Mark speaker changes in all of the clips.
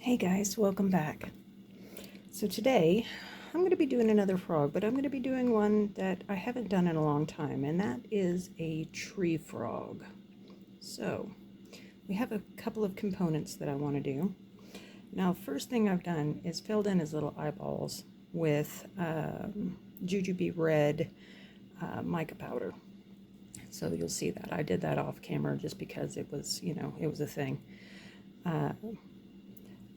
Speaker 1: Hey guys, welcome back. So today I'm going to be doing another frog, but I'm going to be doing one that I haven't done in a long time, and that is a tree frog. So we have a couple of components that I want to do. Now, first thing I've done is filled in his little eyeballs with jujube red mica powder. So you'll see that I did that off camera just because it was, it was a thing.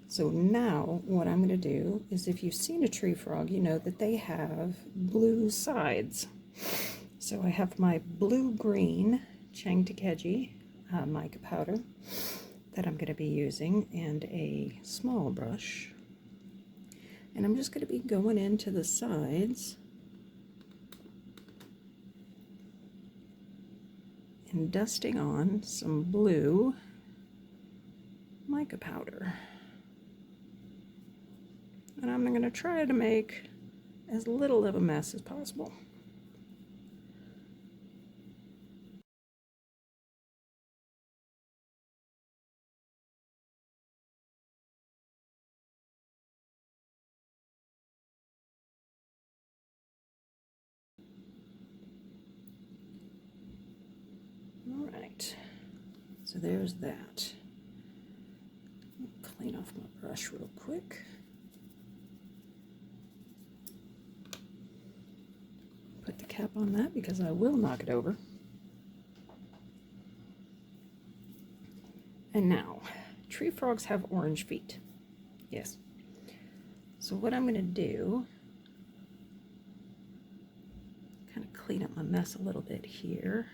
Speaker 1: So now what I'm going to do is, if you've seen a tree frog, you know that they have blue sides. So I have my blue-green Changtekeji mica powder that I'm going to be using, and a small brush. And I'm just going to be going into the sides and dusting on some blue mica powder. And I'm going to try to make as little of a mess as possible. All right, so there's that. Clean off my brush real quick. Put the cap on that because I will knock it over. And now, tree frogs have orange feet. Yes. So what I'm going to do, kind of clean up my mess a little bit here.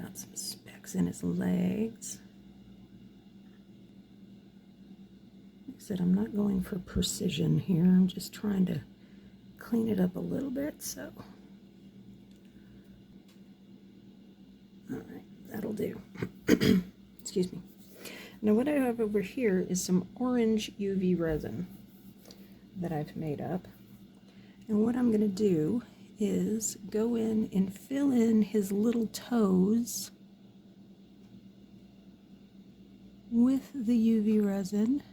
Speaker 1: Got some specks in his legs. Like I said, I'm not going for precision here. I'm just trying to clean it up a little bit. So, all right, that'll do. Excuse me. Now what I have over here is some orange UV resin that I've made up. And what I'm going to do is go in and fill in his little toes with the UV resin.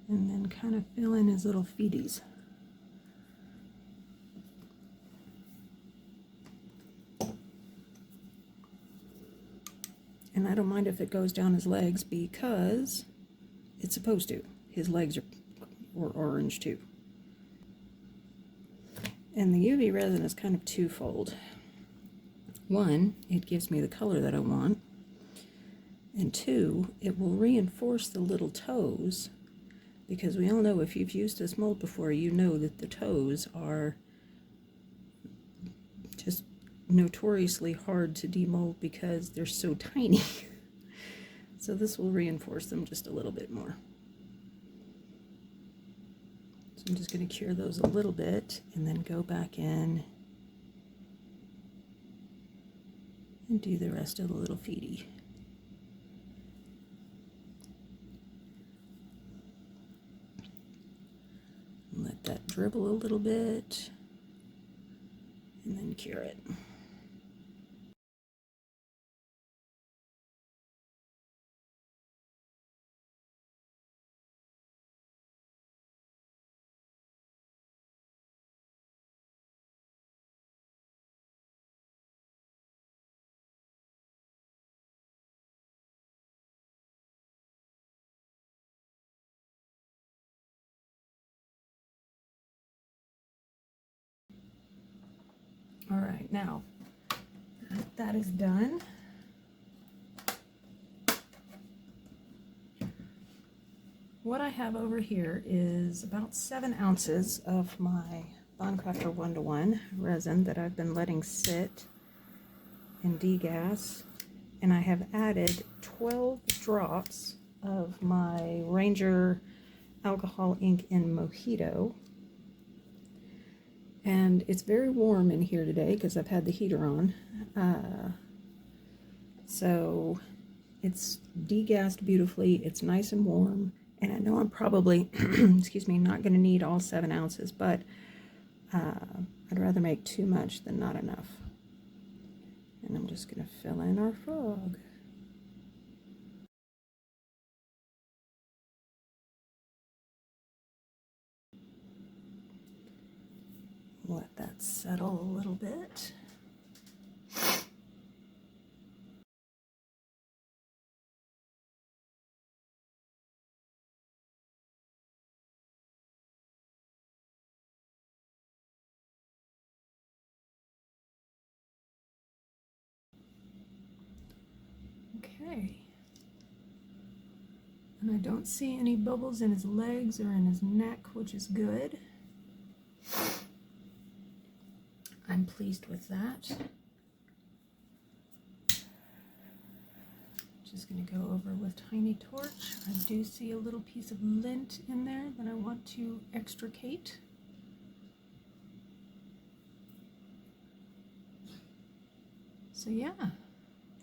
Speaker 1: And then kind of fill in his little feeties. And I don't mind if it goes down his legs because it's supposed to. His legs are orange too. And the UV resin is kind of twofold. One, it gives me the color that I want. And two, it will reinforce the little toes, because we all know, if you've used this mold before, you know that the toes are just notoriously hard to demold because they're so tiny. So this will reinforce them just a little bit more. So I'm just going to cure those a little bit and then go back in and do the rest of the little feety. Let that dribble a little bit and then cure it. All right, now that is done, what I have over here is about 7 ounces of my Crafter 1:1 resin that I've been letting sit and degas, and I have added 12 drops of my Ranger alcohol ink in Mojito. And it's very warm in here today because I've had the heater on. It's degassed beautifully. It's nice and warm. And I know I'm probably, excuse me, not going to need all 7 ounces, but I'd rather make too much than not enough. And I'm just going to fill in our frog. Let that settle a little bit. Okay. And I don't see any bubbles in his legs or in his neck, which is good. I'm pleased with that. Just going to go over with tiny torch. I do see a little piece of lint in there that I want to extricate. So yeah,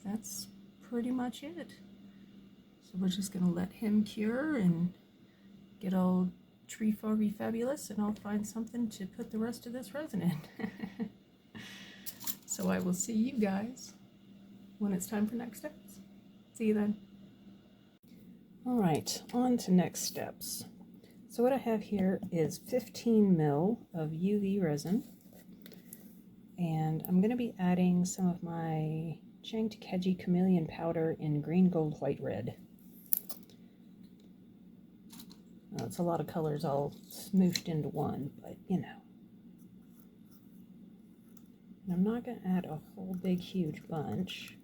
Speaker 1: that's pretty much it. So we're just going to let him cure and get all tree froggy fabulous, and I'll find something to put the rest of this resin in. So I will see you guys when it's time for next steps. See you then. All right, on to next steps. So what I have here is 15 ml of UV resin, and I'm going to be adding some of my Changtekeji chameleon powder in green, gold, white, red. Well, it's a lot of colors all smooshed into one, but you know. And I'm not going to add a whole big huge bunch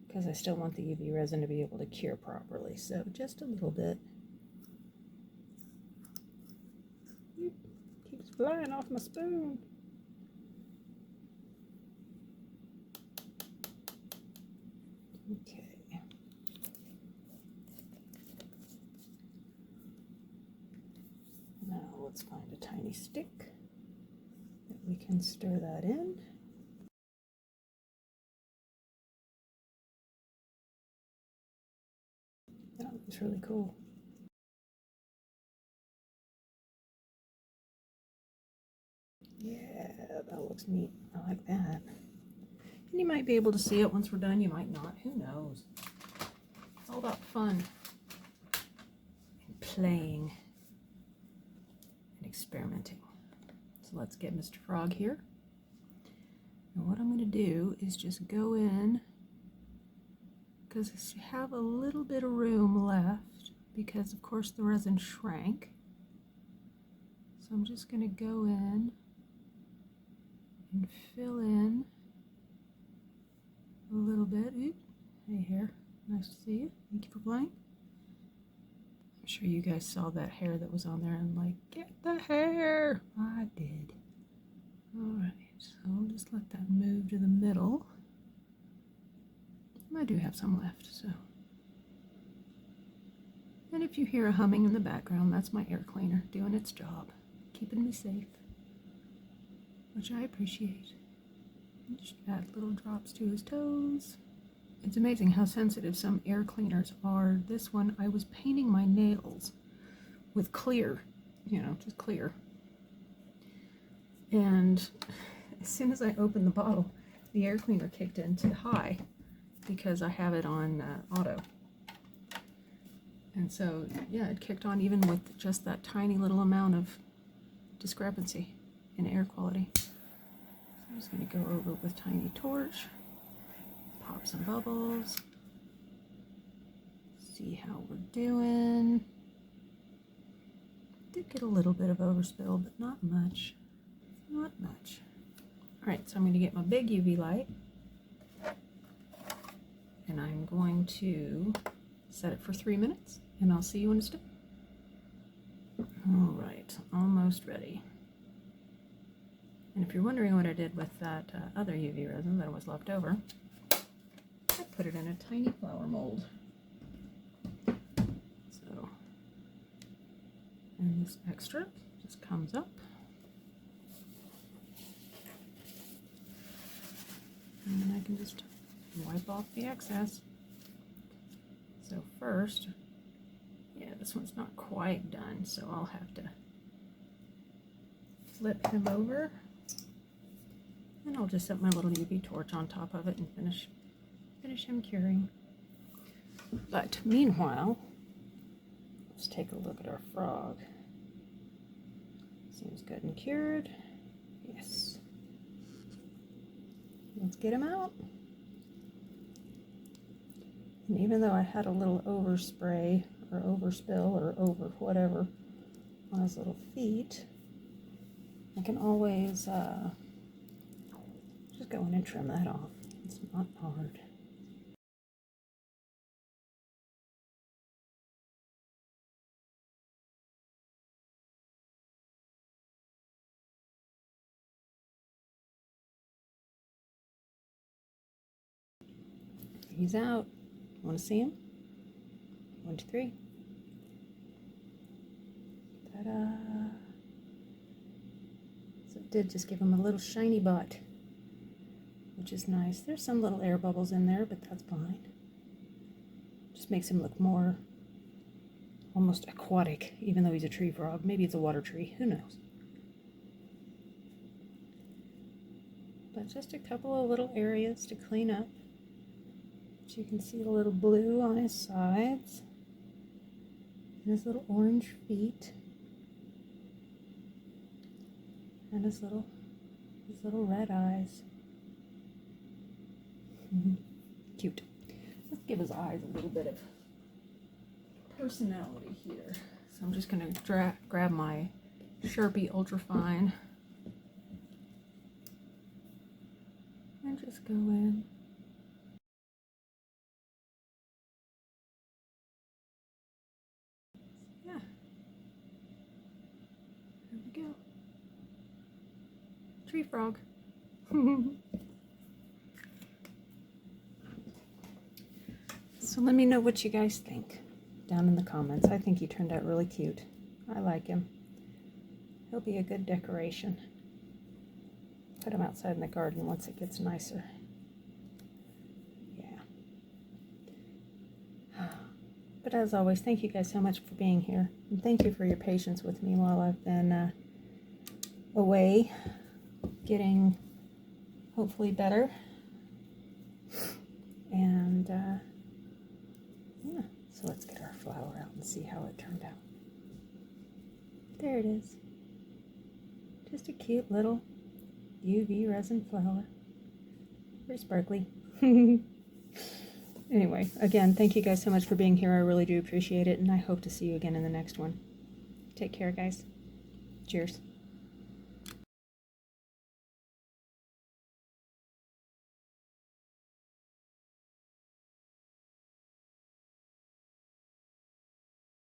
Speaker 1: because I still want the UV resin to be able to cure properly, so just a little bit. Keeps flying off my spoon. Okay. Now let's find a tiny stick that we can stir that in. That looks really cool. Yeah, that looks neat. I like that. And you might be able to see it once we're done. You might not. Who knows? It's all about fun and playing and experimenting. So let's get Mr. Frog here. And what I'm going to do is just go in, because I have a little bit of room left because of course the resin shrank. So I'm just going to go in and fill in a little bit. Oop. Hey hair, nice to see you. Thank you for playing. I'm sure you guys saw that hair that was on there and like, get the hair. I did. Alright, so I'll just let that move to the middle. I do have some left, so. And if you hear a humming in the background, that's my air cleaner doing its job, keeping me safe, which I appreciate. Just add little drops to his toes. It's amazing how sensitive some air cleaners are. This one, I was painting my nails with clear, you know, just clear. And as soon as I opened the bottle, the air cleaner kicked into high because I have it on auto. And so, yeah, it kicked on even with just that tiny little amount of discrepancy in air quality. So I'm just going to go over with tiny torch, pop some bubbles, see how we're doing. Did get a little bit of overspill, but not much. Not much. Alright, so I'm going to get my big UV light, and I'm going to set it for 3 minutes, and I'll see you in a step. Alright, almost ready. And if you're wondering what I did with that other UV resin that was left over, I put it in a tiny flower mold. So, and this extra just comes up. And then I can just wipe off the excess. So first, yeah, this one's not quite done, so I'll have to flip him over, and I'll just set my little UV torch on top of it and finish him curing. But meanwhile, let's take a look at our frog. Seems good and cured. Yes. Let's get him out. And even though I had a little overspray or overspill or over whatever on his little feet, I can always just go in and trim that off. It's not hard. He's out. Want to see him? 1, 2, 3. Ta-da! So it did just give him a little shiny butt, which is nice. There's some little air bubbles in there, but that's fine. Just makes him look more almost aquatic, even though he's a tree frog. Maybe it's a water tree. Who knows? But just a couple of little areas to clean up. So you can see a little blue on his sides and his little orange feet and his little red eyes. Cute. Let's give his eyes a little bit of personality here. So I'm just going to grab my Sharpie Ultrafine and just go in. Yeah. There we go. Tree frog. So let me know what you guys think down in the comments. I think he turned out really cute. I like him. He'll be a good decoration. Put him outside in the garden once it gets nicer. Yeah. But as always, thank you guys so much for being here. And thank you for your patience with me while I've been away, getting hopefully better. And yeah, so let's get our flower out and see how it turned out. There it is. Just a cute little UV resin flower. Very sparkly. Anyway, again, thank you guys so much for being here. I really do appreciate it, and I hope to see you again in the next one. Take care, guys. Cheers.